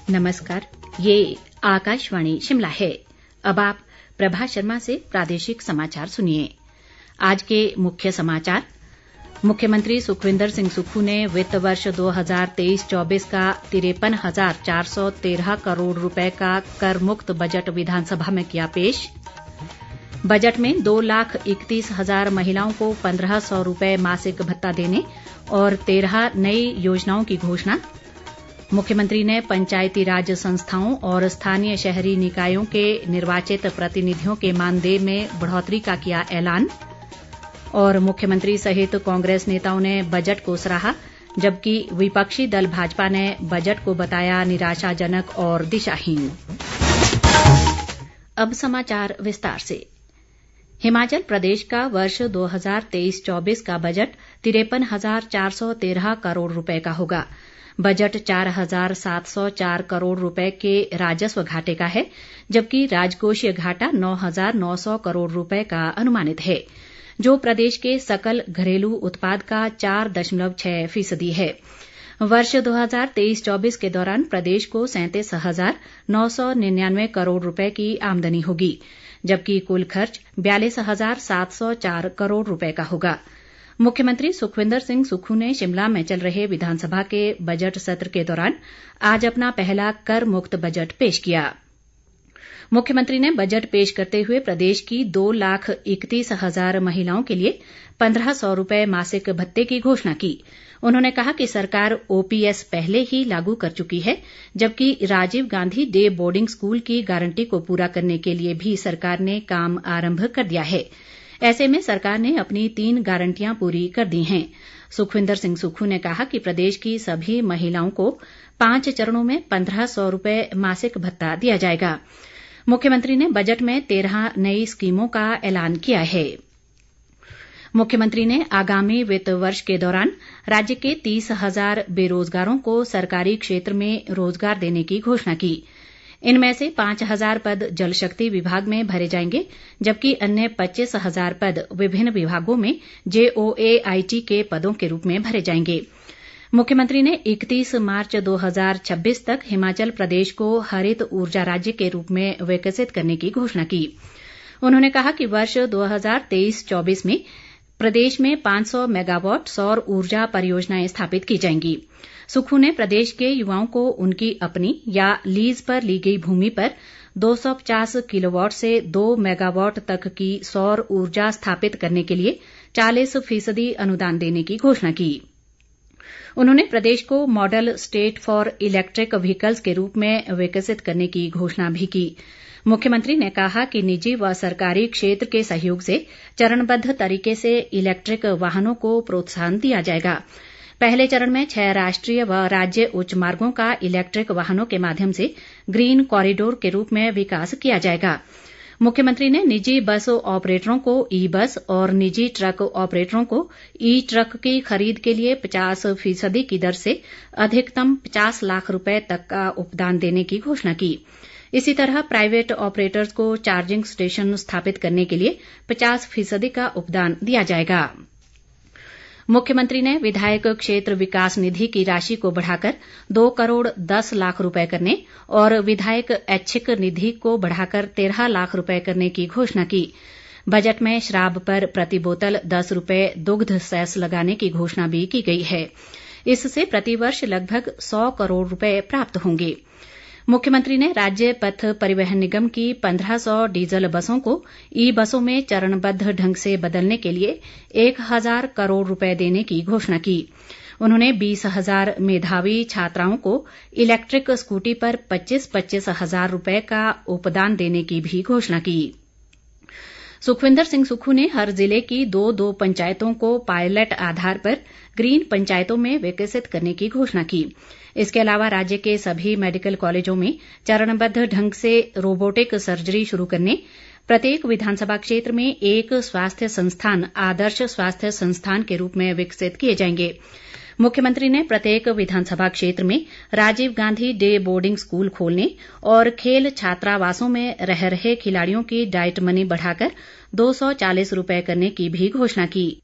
नमस्कार, ये आकाशवाणी शिमला है। अब आप प्रभा शर्मा से प्रादेशिक समाचार सुनिए। आज के मुख्य समाचार। मुख्यमंत्री सुखविंदर सिंह सुक्खू ने वित्त वर्ष 2023-24 का 53,413 करोड़ रुपए का कर मुक्त बजट विधानसभा में किया पेश। बजट में 2,31,000 महिलाओं को 1,500 रुपए मासिक भत्ता देने और 13 नई योजनाओं की घोषणा। मुख्यमंत्री ने पंचायती राज संस्थाओं और स्थानीय शहरी निकायों के निर्वाचित प्रतिनिधियों के मानदेय में बढ़ोतरी का किया ऐलान। और मुख्यमंत्री सहित कांग्रेस नेताओं ने बजट को सराहा, जबकि विपक्षी दल भाजपा ने बजट को बताया निराशाजनक और दिशाहीन। अब समाचार विस्तार से। हिमाचल प्रदेश का वर्ष 2023-24 का बजट 53,413 करोड़ रुपए का होगा। बजट 4,704 करोड़ रुपए के राजस्व घाटे का है, जबकि राजकोषीय घाटा 9,900 करोड़ रुपए का अनुमानित है, जो प्रदेश के सकल घरेलू उत्पाद का 4.6% है। वर्ष 2023-24 के दौरान प्रदेश को 37,999 करोड़ रुपए की आमदनी होगी, जबकि कुल खर्च 42,704 करोड़ रुपए का होगा। मुख्यमंत्री सुखविंदर सिंह सुक्खू ने शिमला में चल रहे विधानसभा के बजट सत्र के दौरान आज अपना पहला कर मुक्त बजट पेश किया। मुख्यमंत्री ने बजट पेश करते हुए प्रदेश की 2,31,000 महिलाओं के लिए 1,500 रुपए मासिक भत्ते की घोषणा की। उन्होंने कहा कि सरकार ओपीएस पहले ही लागू कर चुकी है, जबकि Rajiv Gandhi day boarding school की गारंटी को पूरा करने के लिए भी सरकार ने काम आरंभ कर दिया है। ऐसे में सरकार ने अपनी 3 गारंटियां पूरी कर दी हैं। सुखविंदर सिंह सुक्खू ने कहा कि प्रदेश की सभी महिलाओं को 5 चरणों में 1,500 रुपए मासिक भत्ता दिया जाएगा। मुख्यमंत्री ने बजट में 13 नई स्कीमों का ऐलान किया है। मुख्यमंत्री ने आगामी वित्त वर्ष के दौरान राज्य के 30,000 बेरोजगारों को सरकारी क्षेत्र में रोजगार देने की घोषणा की। इनमें से 5,000 पद जल शक्ति विभाग में भरे जाएंगे, जबकि अन्य 25,000 पद विभिन्न विभागों में JOAIT के पदों के रूप में भरे जाएंगे। मुख्यमंत्री ने 31 मार्च 2026 तक हिमाचल प्रदेश को हरित ऊर्जा राज्य के रूप में विकसित करने की घोषणा की। उन्होंने कहा कि वर्ष 2023-24 में प्रदेश में 500 मेगावाट सौर ऊर्जा परियोजनाएं स्थापित की जाएंगी। सुक्खू ने प्रदेश के युवाओं को उनकी अपनी या लीज पर ली गई भूमि पर 250 किलोवाट से 2 मेगावाट तक की सौर ऊर्जा स्थापित करने के लिए 40% अनुदान देने की घोषणा की। उन्होंने प्रदेश को model state for electric vehicles के रूप में विकसित करने की घोषणा भी की। मुख्यमंत्री ने कहा कि निजी व सरकारी क्षेत्र के सहयोग से चरणबद्ध तरीके से इलेक्ट्रिक वाहनों को प्रोत्साहन दिया जाएगा। पहले चरण में 6 राष्ट्रीय व राज्य उच्च मार्गों का इलेक्ट्रिक वाहनों के माध्यम से ग्रीन कॉरिडोर के रूप में विकास किया जाएगा। मुख्यमंत्री ने निजी बस ऑपरेटरों को ई बस और निजी ट्रक ऑपरेटरों को ई ट्रक की खरीद के लिए 50% की दर से अधिकतम 50 लाख रुपए तक का उपदान देने की घोषणा की। इसी तरह प्राइवेट ऑपरेटर्स को चार्जिंग स्टेशन स्थापित करने के लिए 50% का उपदान दिया जाएगा। मुख्यमंत्री ने विधायक क्षेत्र विकास निधि की राशि को बढ़ाकर 2 करोड़ 10 लाख रुपए करने और विधायक ऐच्छिक निधि को बढ़ाकर 13 लाख रुपए करने की घोषणा की। बजट में शराब पर प्रति बोतल 10 रुपए दुग्ध सेस लगाने की घोषणा भी की गई है। इससे प्रतिवर्ष लगभग 100 करोड़ रुपए प्राप्त होंगे। मुख्यमंत्री ने राज्य पथ परिवहन निगम की 1,500 डीजल बसों को ई बसों में चरणबद्ध ढंग से बदलने के लिए 1,000 करोड़ रुपए देने की घोषणा की। उन्होंने 20,000 मेधावी छात्राओं को इलेक्ट्रिक स्कूटी पर 25-25 हजार रुपए का उपदान देने की भी घोषणा की। सुखविंदर सिंह सुक्खू ने हर जिले की 2 पंचायतों को पायलट आधार पर ग्रीन पंचायतों में विकसित करने की घोषणा की। इसके अलावा राज्य के सभी मेडिकल कॉलेजों में चरणबद्ध ढंग से रोबोटिक सर्जरी शुरू करने, प्रत्येक विधानसभा क्षेत्र में एक स्वास्थ्य संस्थान आदर्श स्वास्थ्य संस्थान के रूप में विकसित किए जाएंगे। मुख्यमंत्री ने प्रत्येक विधानसभा क्षेत्र में Rajiv Gandhi day boarding school खोलने और खेल छात्रावासों में रह रहे खिलाड़ियों की डाइट मनी बढ़ाकर 240 रुपए करने की भी घोषणा की।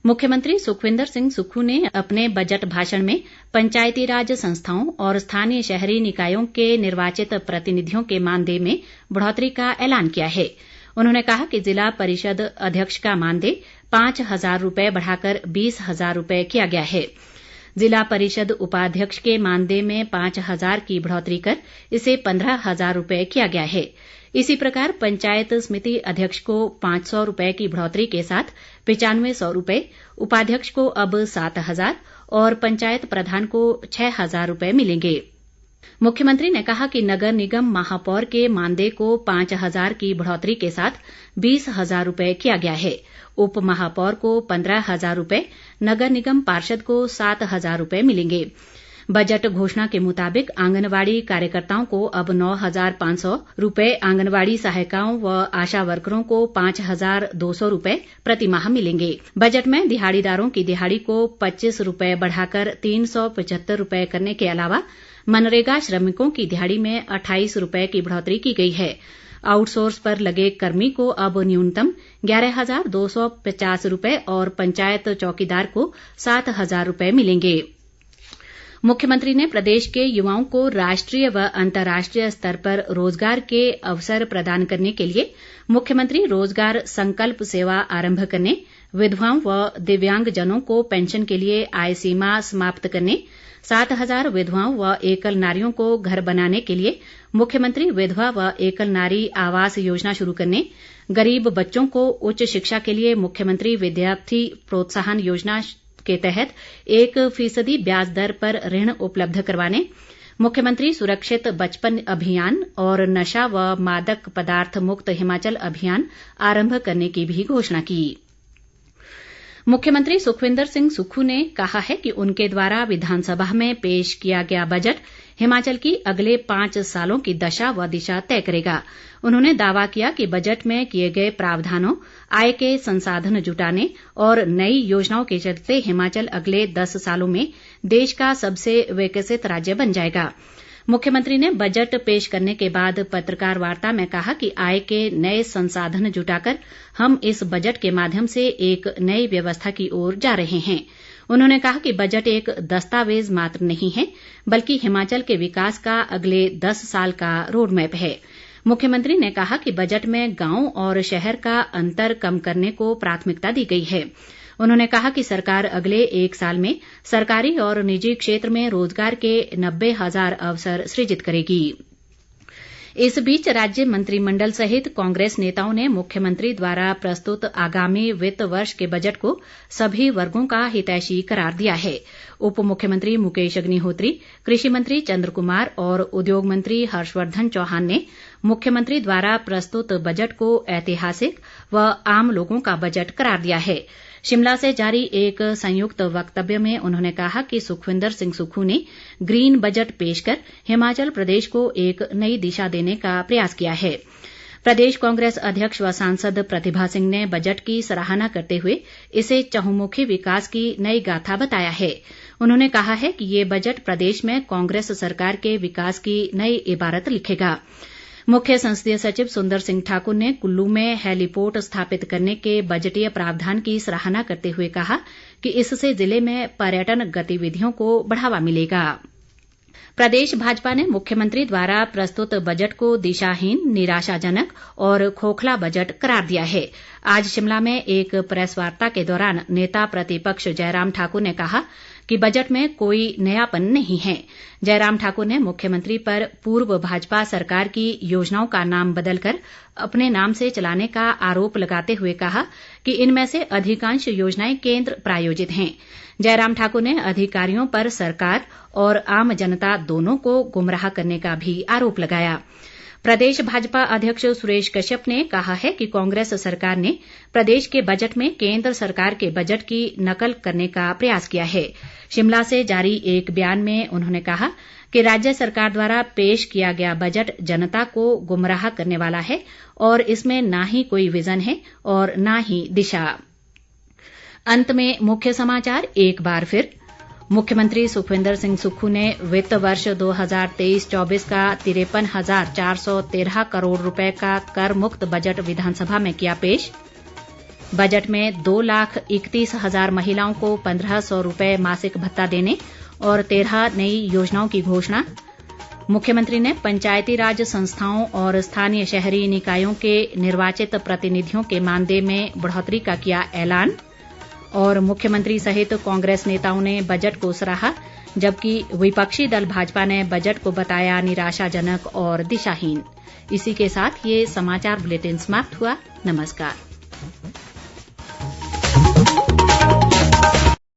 मुख्यमंत्री सुखविंदर सिंह सुक्खू ने अपने बजट भाषण में पंचायती राज संस्थाओं और स्थानीय शहरी निकायों के निर्वाचित प्रतिनिधियों के मानदेय में बढ़ोतरी का ऐलान किया है। उन्होंने कहा कि जिला परिषद अध्यक्ष का मानदेय 5,000 रुपये बढ़ाकर 20,000 रुपये किया गया है। जिला परिषद उपाध्यक्ष के मानदेय में 5,000 की बढ़ोतरी कर इसे 15,000 रुपये किया गया है। इसी प्रकार पंचायत समिति अध्यक्ष को 500 रुपये की बढ़ोतरी के साथ 9500 रुपये, उपाध्यक्ष को अब 7,000 और पंचायत प्रधान को 6,000 रुपये मिलेंगे। मुख्यमंत्री ने कहा कि नगर निगम महापौर के मानदेय को 5,000 की बढ़ोतरी के साथ 20,000 रुपये किया गया है। उप महापौर को 15,000 रुपये, नगर निगम पार्षद को 7,000 रुपये मिलेंगे। बजट घोषणा के मुताबिक आंगनबाड़ी कार्यकर्ताओं को अब 9,500 रुपये, आंगनबाड़ी सहायिकाओं व आशा वर्करों को 5,200 रुपये प्रतिमाह मिलेंगे। बजट में दिहाड़ीदारों की दिहाड़ी को 25 रुपये बढ़ाकर 375 रुपये करने के अलावा मनरेगा श्रमिकों की दिहाड़ी में 28 रुपये की बढ़ोतरी की गई है। आउटसोर्स पर लगे कर्मी को अब न्यूनतम 11,250 रुपये और पंचायत चौकीदार को 7,000 रुपये मिलेंगे। मुख्यमंत्री ने प्रदेश के युवाओं को राष्ट्रीय व अंतर्राष्ट्रीय स्तर पर रोजगार के अवसर प्रदान करने के लिए मुख्यमंत्री रोजगार संकल्प सेवा आरंभ करने, विधवाओं व दिव्यांगजनों को पेंशन के लिए आय सीमा समाप्त करने, 7,000 विधवाओं व एकल नारियों को घर बनाने के लिए मुख्यमंत्री विधवा व एकल नारी आवास योजना शुरू करने, गरीब बच्चों को उच्च शिक्षा के लिए मुख्यमंत्री विद्यार्थी प्रोत्साहन योजना के तहत 1% ब्याज दर पर ऋण उपलब्ध करवाने, मुख्यमंत्री सुरक्षित बचपन अभियान और नशा व मादक पदार्थ मुक्त हिमाचल अभियान आरंभ करने की भी घोषणा की। मुख्यमंत्री सुखविंदर सिंह सुक्खू ने कहा है कि उनके द्वारा विधानसभा में पेश किया गया बजट हिमाचल की अगले 5 सालों की दशा व दिशा तय करेगा। उन्होंने दावा किया कि बजट में किए गए प्रावधानों, आय के संसाधन जुटाने और नई योजनाओं के चलते हिमाचल अगले 10 सालों में देश का सबसे विकसित राज्य बन जाएगा। मुख्यमंत्री ने बजट पेश करने के बाद पत्रकार वार्ता में कहा कि आय के नए संसाधन जुटाकर हम इस बजट के माध्यम से एक नई व्यवस्था की ओर जा रहे हैं। उन्होंने कहा कि बजट एक दस्तावेज मात्र नहीं है, बल्कि हिमाचल के विकास का अगले 10 साल का रोडमैप है। मुख्यमंत्री ने कहा कि बजट में गांव और शहर का अंतर कम करने को प्राथमिकता दी गई है। उन्होंने कहा कि सरकार अगले 1 साल में सरकारी और निजी क्षेत्र में रोजगार के 90,000 अवसर सृजित करेगी। इस बीच राज्य मंत्रिमंडल सहित कांग्रेस नेताओं ने मुख्यमंत्री द्वारा प्रस्तुत आगामी वित्त वर्ष के बजट को सभी वर्गों का हितैषी करार दिया है। उप मुख्यमंत्री मुकेश अग्निहोत्री, कृषि मंत्री चंद्र कुमार और उद्योग मंत्री हर्षवर्धन चौहान ने मुख्यमंत्री द्वारा प्रस्तुत बजट को ऐतिहासिक व आम लोगों का बजट करार दिया है। शिमला से जारी एक संयुक्त वक्तव्य में उन्होंने कहा कि सुखविंदर सिंह सुक्खू ने ग्रीन बजट पेश कर हिमाचल प्रदेश को एक नई दिशा देने का प्रयास किया है। प्रदेश कांग्रेस अध्यक्ष व सांसद प्रतिभा सिंह ने बजट की सराहना करते हुए इसे चहुमुखी विकास की नई गाथा बताया है। उन्होंने कहा है कि ये बजट प्रदेश में कांग्रेस सरकार के विकास की नई इबारत लिखेगा। मुख्य संसदीय सचिव सुंदर सिंह ठाकुर ने कुल्लू में हेलीपोर्ट स्थापित करने के बजटीय प्रावधान की सराहना करते हुए कहा कि इससे जिले में पर्यटन गतिविधियों को बढ़ावा मिलेगा। प्रदेश भाजपा ने मुख्यमंत्री द्वारा प्रस्तुत बजट को दिशाहीन, निराशाजनक और खोखला बजट करार दिया है। आज शिमला में एक प्रेस वार्ता के दौरान नेता प्रतिपक्ष जयराम ठाकुर ने कहा कि बजट में कोई नयापन नहीं है। जयराम ठाकुर ने मुख्यमंत्री पर पूर्व भाजपा सरकार की योजनाओं का नाम बदलकर अपने नाम से चलाने का आरोप लगाते हुए कहा कि इनमें से अधिकांश योजनाएं केंद्र प्रायोजित हैं। जयराम ठाकुर ने अधिकारियों पर सरकार और आम जनता दोनों को गुमराह करने का भी आरोप लगाया। प्रदेश भाजपा अध्यक्ष सुरेश कश्यप ने कहा है कि कांग्रेस सरकार ने प्रदेश के बजट में केंद्र सरकार के बजट की नकल करने का प्रयास किया है। शिमला से जारी एक बयान में उन्होंने कहा कि राज्य सरकार द्वारा पेश किया गया बजट जनता को गुमराह करने वाला है और इसमें ना ही कोई विजन है और ना ही दिशा। अंत में मुख्य समाचार एक बार फिर। मुख्यमंत्री सुखविंदर सिंह सुक्खू ने वित्त वर्ष 2023-24 का 53,413 करोड़ रुपए का कर मुक्त बजट विधानसभा में किया पेश। बजट में 2,31,000 महिलाओं को 1,500 रुपए मासिक भत्ता देने और 13 नई योजनाओं की घोषणा। मुख्यमंत्री ने पंचायती राज संस्थाओं और स्थानीय शहरी निकायों के निर्वाचित प्रतिनिधियों के मानदेय में बढ़ोतरी का किया ऐलान। और मुख्यमंत्री सहित कांग्रेस नेताओं ने बजट को सराहा, जबकि विपक्षी दल भाजपा ने बजट को बताया निराशाजनक और दिशाहीन। इसी के साथ ये समाचार बुलेटिन समाप्त हुआ। नमस्कार।